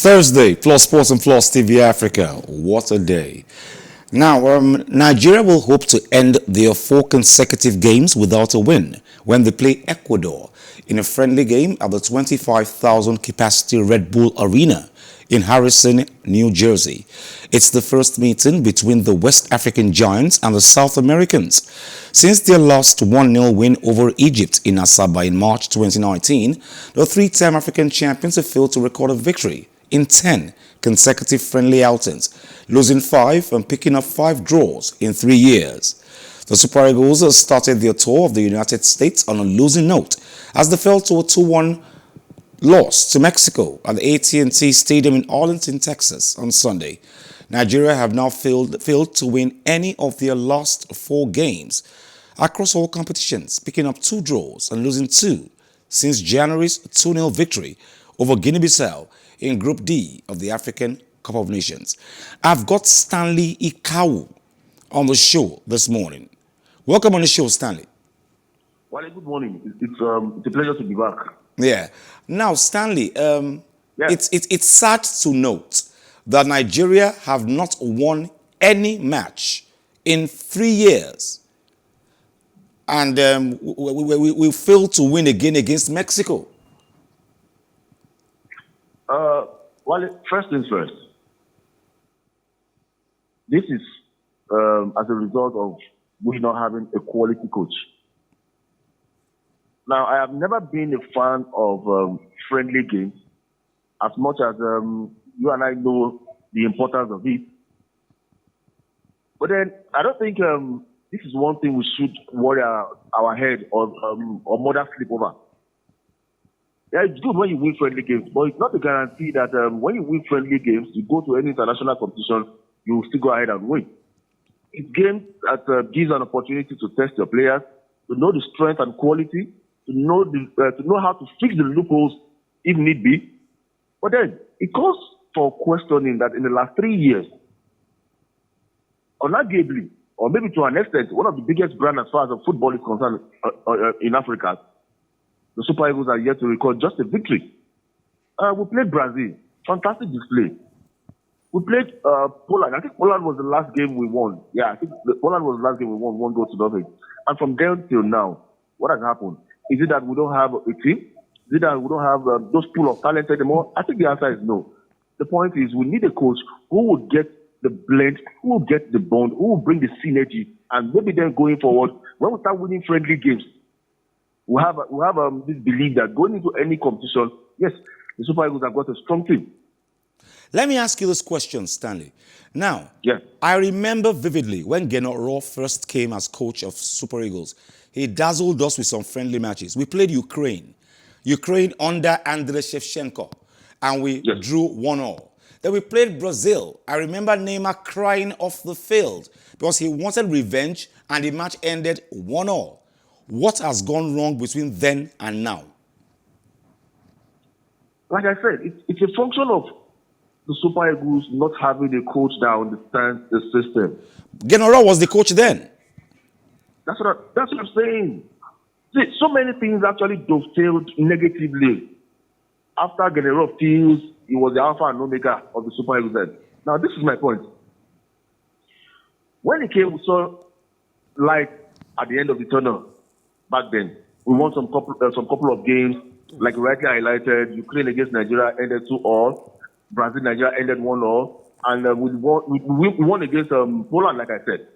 Thursday, Plus Sports and PlusTvAfrica. What a day. Now, Nigeria will hope to end their 4 consecutive games without a win when they play Ecuador in a friendly game at the 25,000 capacity Red Bull Arena in Harrison, New Jersey. It's the first meeting between the West African Giants and the South Americans. Since their last 1-0 win over Egypt in Asaba in March 2019, the 3-time African champions have failed to record a victory in 10 consecutive friendly outings, losing 5 and picking up 5 draws in 3 years. The Super Eagles started their tour of the United States on a losing note as they fell to a 2-1 loss to Mexico at the AT&T Stadium in Arlington, Texas on Sunday. Nigeria have now failed to win any of their last 4 games across all competitions, picking up 2 draws and losing 2 since January's 2-0 victory over Guinea-Bissau in Group D of the African Cup of Nations. I've got Stanley Ikawu on the show this morning. Welcome on the show, Stanley. Well, good morning. It's a pleasure to be back. Yeah. Now, Stanley, it's sad to note that Nigeria have not won any match in 3 years. And we failed to win again against Mexico. Well, first things first. This is as a result of we not having a quality coach. Now, I have never been a fan of friendly games as much as you and I know the importance of it. But then, I don't think this is one thing we should worry our head or mother sleep over. Yeah, it's good when you win friendly games, but it's not a guarantee that when you win friendly games, you go to any international competition, you will still go ahead and win. It's games that gives an opportunity to test your players, to know the strength and quality, to know how to fix the loopholes if need be. But then it calls for questioning that in the last 3 years, arguably, or maybe to an extent, one of the biggest brands as far as football is concerned in Africa, the Super Eagles are yet to record just a victory. We played Brazil, fantastic display. We played Poland. I think Poland was the last game we won. Yeah, I think Poland was the last game we won, 1-0. And from then till now, what has happened? Is it that we don't have a team? Is it that we don't have those pool of talent anymore? I think the answer is no. The point is we need a coach who will get the blend, who will get the bond, who will bring the synergy, and maybe then going forward, when we start winning friendly games, we have this belief that going into any competition, yes, the Super Eagles have got a strong team. Let me ask you this question, Stanley. Now, I remember vividly when Genoro first came as coach of Super Eagles. He dazzled us with some friendly matches. We played Ukraine under Andriy Shevchenko, and we drew 1-1. Then we played Brazil. I remember Neymar crying off the field because he wanted revenge, and the match ended 1-1. What has gone wrong between then and now? Like I said, it's a function of the Super Eagles not having a coach that understands the system. Genoro was the coach then. That's what I'm saying. See, so many things actually dovetailed negatively after Genoro feels he was the alpha and omega of the Super Eagles then. Now, this is my point. When he came, we saw light at the end of the tunnel. Back then, we won some couple of games, like rightly highlighted. Ukraine against Nigeria ended 2-2. Brazil, Nigeria ended 1-1. And we won against Poland, like I said.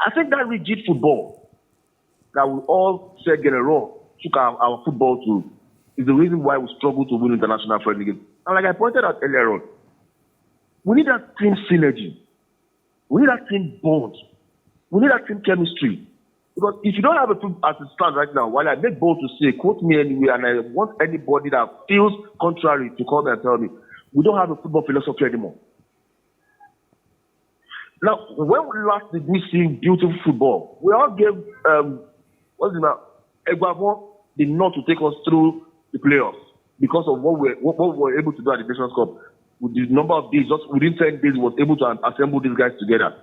I think that rigid football that we all said Genero took our football to is the reason why we struggle to win international friendly games. And like I pointed out earlier on, we need that team synergy. We need that team bond. We need that team chemistry. Because if you don't have a team as it stands right now, while I make bold to say, quote me anywhere, and I want anybody that feels contrary to come and tell me, we don't have a football philosophy anymore. Now, when last did we see beautiful football? We all gave, Ecuador the nod to take us through the playoffs because of what we were able to do at the Nations Cup. With the number of days, just within 10 days, we was able to assemble these guys together.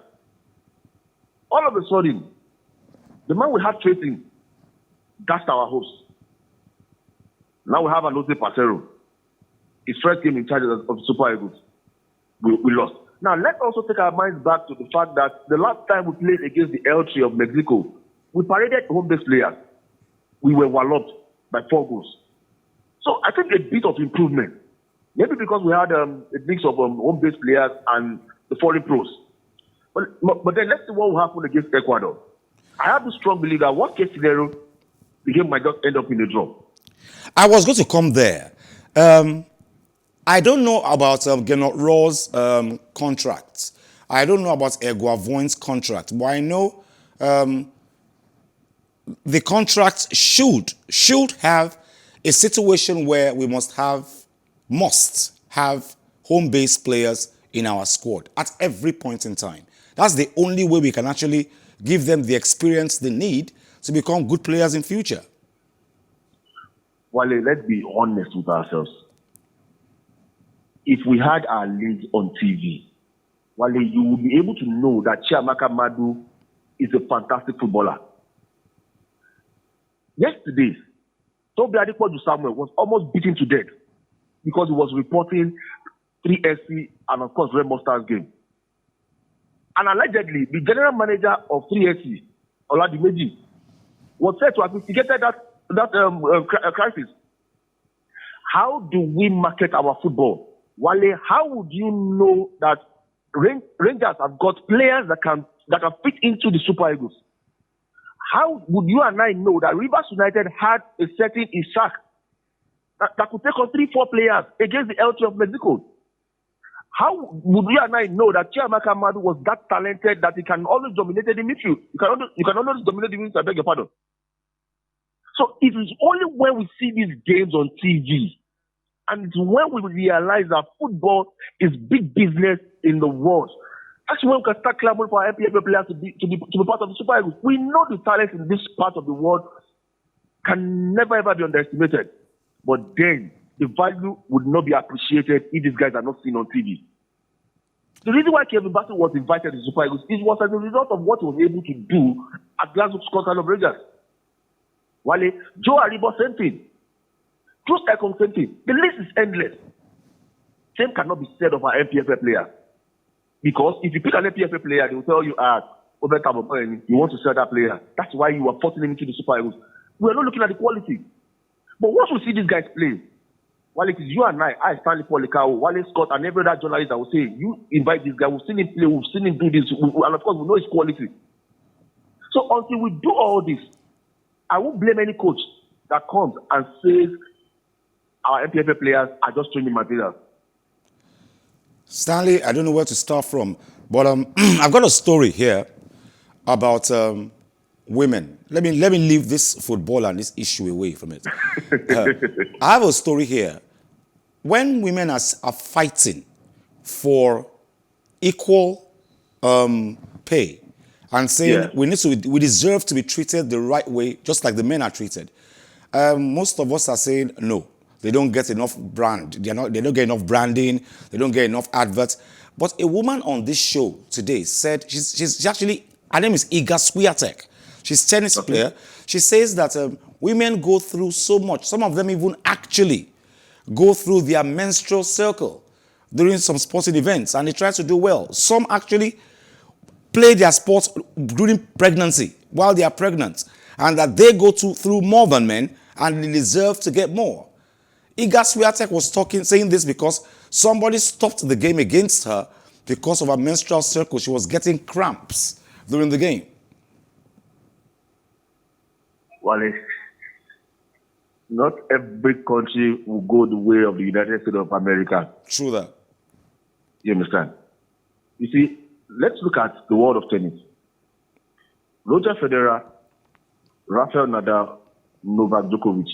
All of a sudden, the man we had faith in dashed our hopes. Now we have Anose Pacero. his first game in charge of the Super Eagles, we lost. Now, let's also take our minds back to the fact that the last time we played against the L3 of Mexico, we paraded home-based players. We were walloped by 4 goals. So I think a bit of improvement. Maybe because we had a mix of home-based players and the foreign pros. But then let's see what will happen against Ecuador. I have a strong belief that worst case scenario, the game might just end up in a draw. I was going to come there. I don't know about Gernot Raw's contract. I don't know about Eguavoin's contract, but I know the contract should have a situation where we must have home-based players in our squad at every point in time. That's the only way we can actually give them the experience they need to become good players in future. Wale, let's be honest with ourselves. If we had our leagues on TV, Wale, you would be able to know that Chiamaka Madu is a fantastic footballer. Yesterday, Toby Adepoju Samuel was almost beaten to death because he was reporting 3SC and, of course, Red Monsters game. And allegedly, the general manager of 3SC, Oladimeji, was said to have instigated that crisis. How do we market our football? Wale, how would you know that Rangers have got players that can fit into the Super Eagles? How would you and I know that Rivers United had a certain Ishak that could take on 3-4 players against the L2 of Mexico? How would you and I know that Chiamaka Madu was that talented that he can always dominate the midfield? You can always dominate the midfield, I beg your pardon. So it is only when we see these games on TV and it's when we realize that football is big business in the world. That's when we can start clamoring for our MPFL players to be part of the Super Eagles. We know the talent in this part of the world can never ever be underestimated. But then the value would not be appreciated if these guys are not seen on TV. The reason why Kevin Bassett was invited to the Super Eagles was as a result of what he was able to do at Glasgow Scotland of Rangers. Wale, Joe Aribo, same thing. Truth Ekong, same thing. The list is endless. Same cannot be said of our MPFL players. Because if you pick an MPFL player, they will tell you, you want to sell that player. That's why you are forcing him into the Super Eagles. We are not looking at the quality. But once we see these guys play, while it is you and I, Stanley Ikawu, Wale Scott, and every other journalist that will say, you invite this guy, we've seen him play, we've seen him do this, and of course we know his quality. So until we do all this, I won't blame any coach that comes and says our MPFL players are just training materials. Stanley, I don't know where to start from, but I've got a story here about women. Let me leave this football and this issue away from it. I have a story here. When women are fighting for equal pay and saying we deserve to be treated the right way, just like the men are treated, most of us are saying no. They don't get enough brand. They don't get enough branding. They don't get enough adverts. But a woman on this show today said she's actually, her name is Swiatek. She's a tennis player. She says that women go through so much. Some of them even actually go through their menstrual cycle during some sporting events, and they try to do well. Some actually play their sports during pregnancy, while they are pregnant, and that they go through more than men, and they deserve to get more. Swiatek was saying this because somebody stopped the game against her because of her menstrual cycle. She was getting cramps during the game. Wale, not every country will go the way of the United States of America. True that. You understand? You see, let's look at the world of tennis. Roger Federer, Rafael Nadal, Novak Djokovic.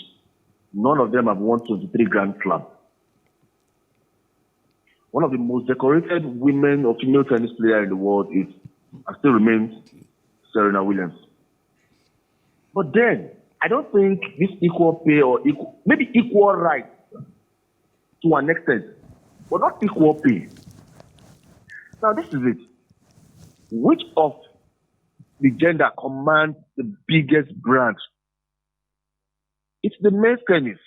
None of them have won 23 Grand Slams. One of the most decorated women or female tennis players in the world and still remains Serena Williams. But then, I don't think this equal pay or maybe equal rights to an extent, but not equal pay. Now, this is it. Which of the gender commands the biggest branch? It's the men's tennis.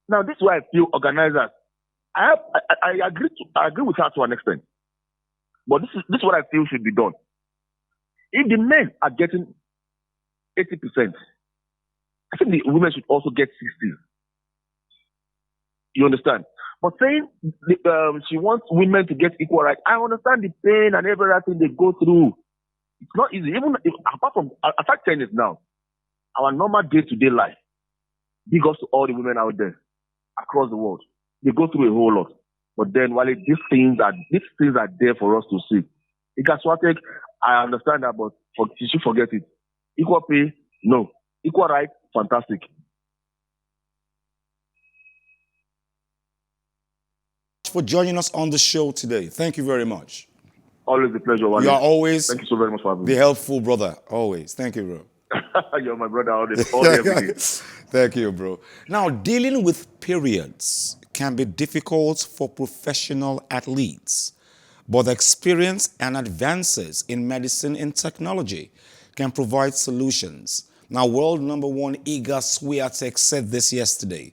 Now, this is why I feel organizers I agree with her to an extent. But this is what I feel should be done. If the men are getting 80%, I think the women should also get 60. You understand? But saying she wants women to get equal rights, I understand the pain and everything they go through. It's not easy. Even apart from, aside tennis now, our normal day-to-day life, big ups to all the women out there across the world. They go through a whole lot. But then, while these things are there for us to see. Swiatek, I understand that, but she should forget it. Equal pay, no. Equal rights, fantastic. For joining us on the show today. Thank you very much. Always a pleasure, Wale. You are always Thank you so very much for having me. The helpful brother. Always. Thank you, bro. You're my brother all day, every day. Thank you, bro. Now, dealing with periods can be difficult for professional athletes, but the experience and advances in medicine and technology can provide solutions. Now, world number one Iga Swiatek said this yesterday.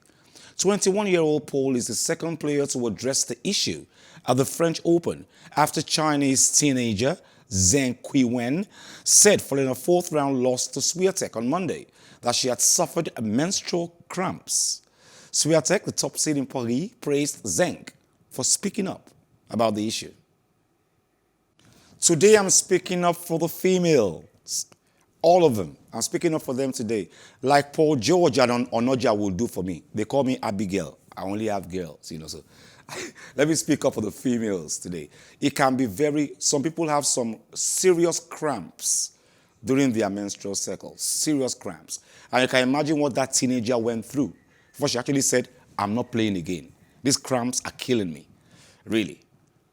21-year-old Paul is the second player to address the issue at the French Open after Chinese teenager Zheng Qiwen said following a fourth-round loss to Swiatek on Monday that she had suffered menstrual cramps. Swiatek, the top seed in Paris, praised Zheng for speaking up about the issue. Today I'm speaking up for the females. All of them. I'm speaking up for them today. Like Paul George and Onoja will do for me. They call me Abigail. I only have girls, so let me speak up for the females today. It can be some people have some serious cramps during their menstrual cycle. Serious cramps. And you can imagine what that teenager went through before she actually said, I'm not playing again. These cramps are killing me. Really.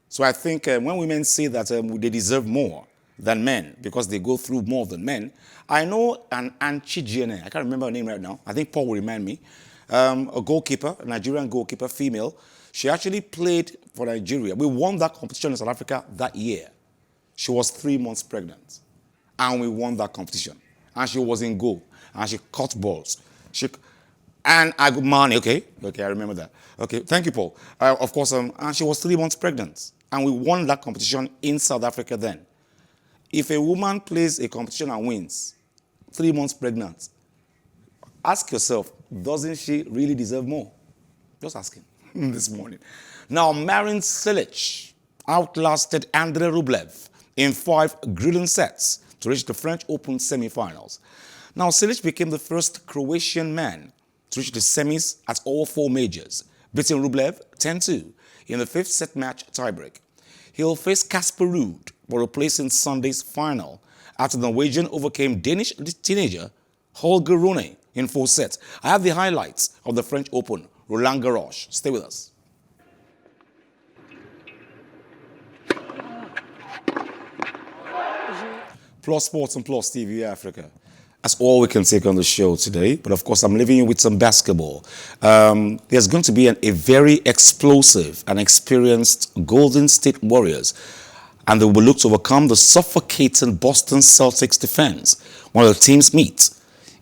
So I think when women say that they deserve more than men because they go through more than men. I know an Anchi Jene, I can't remember her name right now. I think Paul will remind me. A goalkeeper, a Nigerian goalkeeper, female. She actually played for Nigeria. We won that competition in South Africa that year. She was 3 months pregnant. And we won that competition. And she was in goal. And she caught balls. And I got money, okay, I remember that. Okay, thank you, Paul. Of course, and she was 3 months pregnant. And we won that competition in South Africa then. If a woman plays a competition and wins, 3 months pregnant, ask yourself, doesn't she really deserve more? Just asking this morning. Now, Marin Cilic outlasted Andrei Rublev in 5 grueling sets to reach the French Open semi-finals. Now, Cilic became the first Croatian man to reach the semis at all 4 majors, beating Rublev 10-2 in the 5th set match tiebreak. He'll face Casper Ruud for replacing Sunday's final after the Norwegian overcame Danish teenager Holger Rune in 4 sets. I have the highlights of the French Open, Roland Garros. Stay with us. Plus Sports and Plus TV Africa. That's all we can take on the show today. But of course, I'm leaving you with some basketball. There's going to be a very explosive and experienced Golden State Warriors. And they will look to overcome the suffocating Boston Celtics defense when the teams meet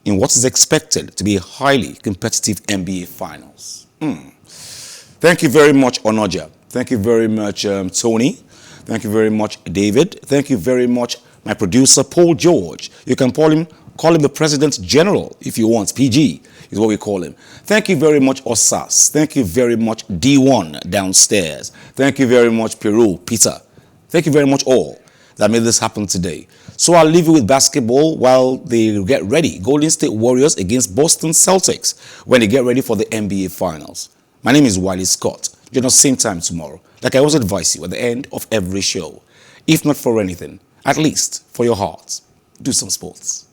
in what is expected to be a highly competitive NBA Finals. Thank you very much, Onoja. Thank you very much, Tony. Thank you very much, David. Thank you very much, my producer, Paul George. You can call him the President General if you want. PG is what we call him. Thank you very much, Osas. Thank you very much, D1 downstairs. Thank you very much, Peter. Thank you very much, all that made this happen today. So I'll leave you with basketball while they get ready. Golden State Warriors against Boston Celtics when they get ready for the NBA Finals. My name is Wiley Scott. Join us same time tomorrow. Like I always advise you at the end of every show. If not for anything, at least for your heart, do some sports.